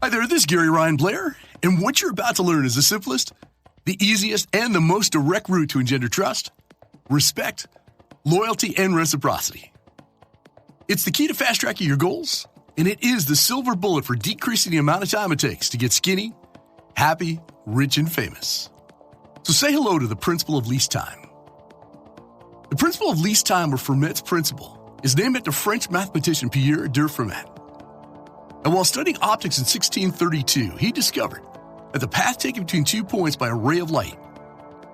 Hi there, this is garyryanblair, and what you're about to learn is the simplest, the easiest, and the most direct route to engender trust, respect, loyalty, and reciprocity. It's the key to fast-tracking your goals, and it is the silver bullet for decreasing the amount of time it takes to get skinny, happy, rich, and famous. So say hello to the principle of least time. The principle of least time, or Fermat's principle, is named after French mathematician Pierre de Fermat. And while studying optics in 1632, he discovered that the path taken between 2 points by a ray of light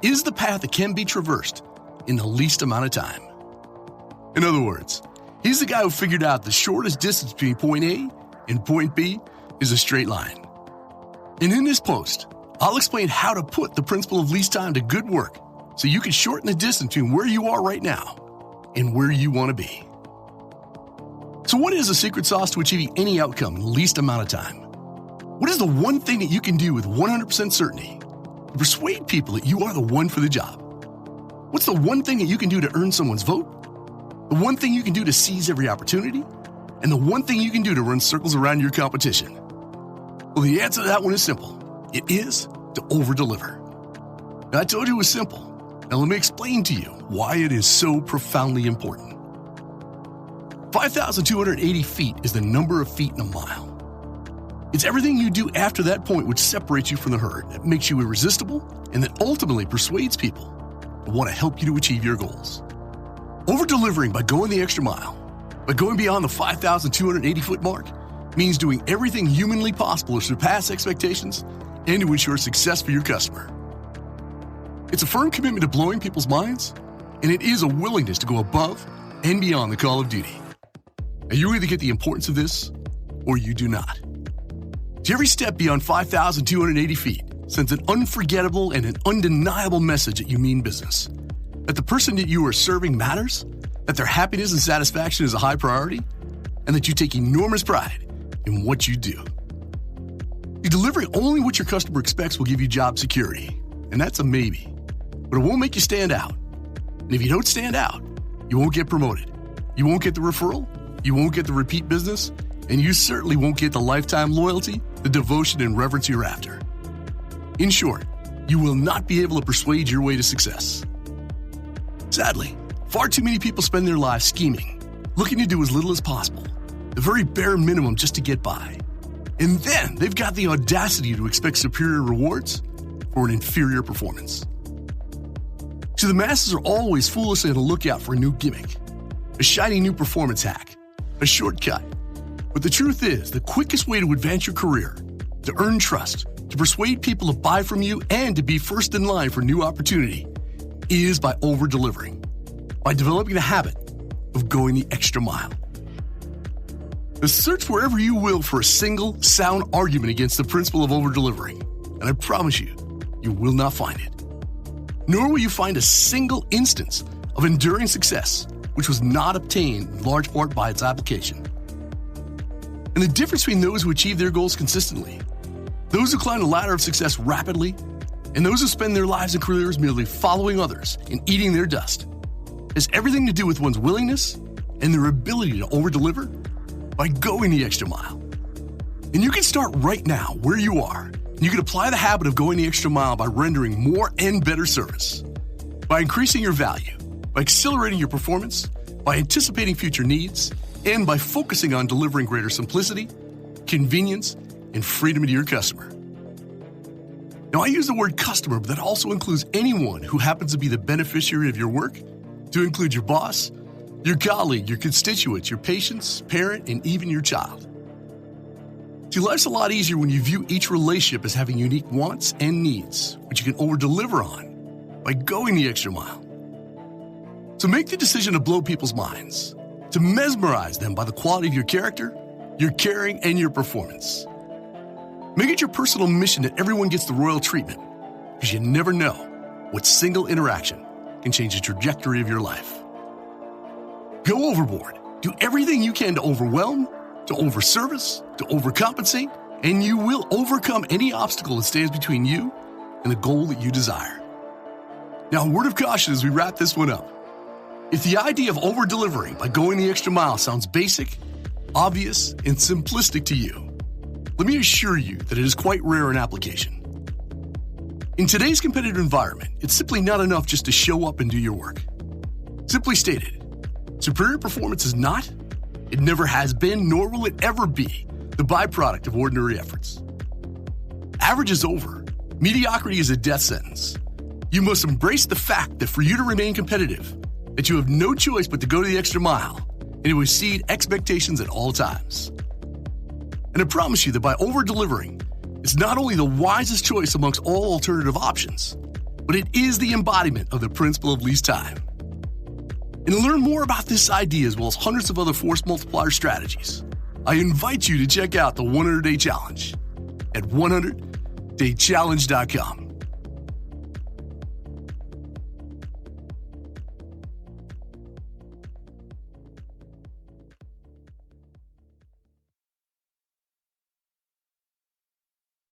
is the path that can be traversed in the least amount of time. In other words, he's the guy who figured out the shortest distance between point A and point B is a straight line. And in this post, I'll explain how to put the principle of least time to good work so you can shorten the distance between where you are right now and where you want to be. So what is the secret sauce to achieving any outcome in the least amount of time? What is the one thing that you can do with 100% certainty to persuade people that you are the one for the job? What's the one thing that you can do to earn someone's vote? The one thing you can do to seize every opportunity? And the one thing you can do to run circles around your competition? Well, the answer to that one is simple. It is to over-deliver. Now, I told you it was simple. Now, let me explain to you why it is so profoundly important. 5,280 feet is the number of feet in a mile. It's everything you do after that point which separates you from the herd, that makes you irresistible, and that ultimately persuades people to want to help you to achieve your goals. Over-delivering by going the extra mile, by going beyond the 5,280-foot mark, means doing everything humanly possible to surpass expectations and to ensure success for your customer. It's a firm commitment to blowing people's minds, and it is a willingness to go above and beyond the call of duty. Now, you either get the importance of this, or you do not. So every step beyond 5,280 feet sends an unforgettable and an undeniable message that you mean business, that the person that you are serving matters, that their happiness and satisfaction is a high priority, and that you take enormous pride in what you do. Delivering only what your customer expects will give you job security, and that's a maybe, but it won't make you stand out. And if you don't stand out, you won't get promoted, you won't get the referral, you won't get the repeat business, and you certainly won't get the lifetime loyalty, the devotion, and reverence you're after. In short, you will not be able to persuade your way to success. Sadly, far too many people spend their lives scheming, looking to do as little as possible, the very bare minimum just to get by. And then they've got the audacity to expect superior rewards for an inferior performance. See, the masses are always foolishly on the lookout for a new gimmick, a shiny new performance hack, a shortcut. But the truth is, the quickest way to advance your career, to earn trust, to persuade people to buy from you, and to be first in line for new opportunity is by over-delivering, by developing the habit of going the extra mile. Now, search wherever you will for a single, sound argument against the principle of over-delivering, and I promise you, you will not find it. Nor will you find a single instance of enduring success which was not obtained in large part by its application. And the difference between those who achieve their goals consistently, those who climb the ladder of success rapidly, and those who spend their lives and careers merely following others and eating their dust, has everything to do with one's willingness and their ability to over-deliver by going the extra mile. And you can start right now where you are, and you can apply the habit of going the extra mile by rendering more and better service, by increasing your value, by accelerating your performance, by anticipating future needs, and by focusing on delivering greater simplicity, convenience, and freedom to your customer. Now, I use the word customer, but that also includes anyone who happens to be the beneficiary of your work, to include your boss, your colleague, your constituents, your patients, parent, and even your child. See, life's a lot easier when you view each relationship as having unique wants and needs, which you can over-deliver on by going the extra mile. So make the decision to blow people's minds, to mesmerize them by the quality of your character, your caring, and your performance. Make it your personal mission that everyone gets the royal treatment, because you never know what single interaction can change the trajectory of your life. Go overboard. Do everything you can to overwhelm, to overservice, to overcompensate, and you will overcome any obstacle that stands between you and the goal that you desire. Now, a word of caution as we wrap this one up. If the idea of over-delivering by going the extra mile sounds basic, obvious, and simplistic to you, let me assure you that it is quite rare in application. In today's competitive environment, it's simply not enough just to show up and do your work. Simply stated, superior performance is not, it never has been, nor will it ever be, the byproduct of ordinary efforts. Average is over. Mediocrity is a death sentence. You must embrace the fact that for you to remain competitive, that you have no choice but to go to the extra mile and to exceed expectations at all times. And I promise you that by over-delivering, it's not only the wisest choice amongst all alternative options, but it is the embodiment of the principle of least time. And to learn more about this idea as well as hundreds of other force multiplier strategies, I invite you to check out the 100-Day Challenge at 100daychallenge.com.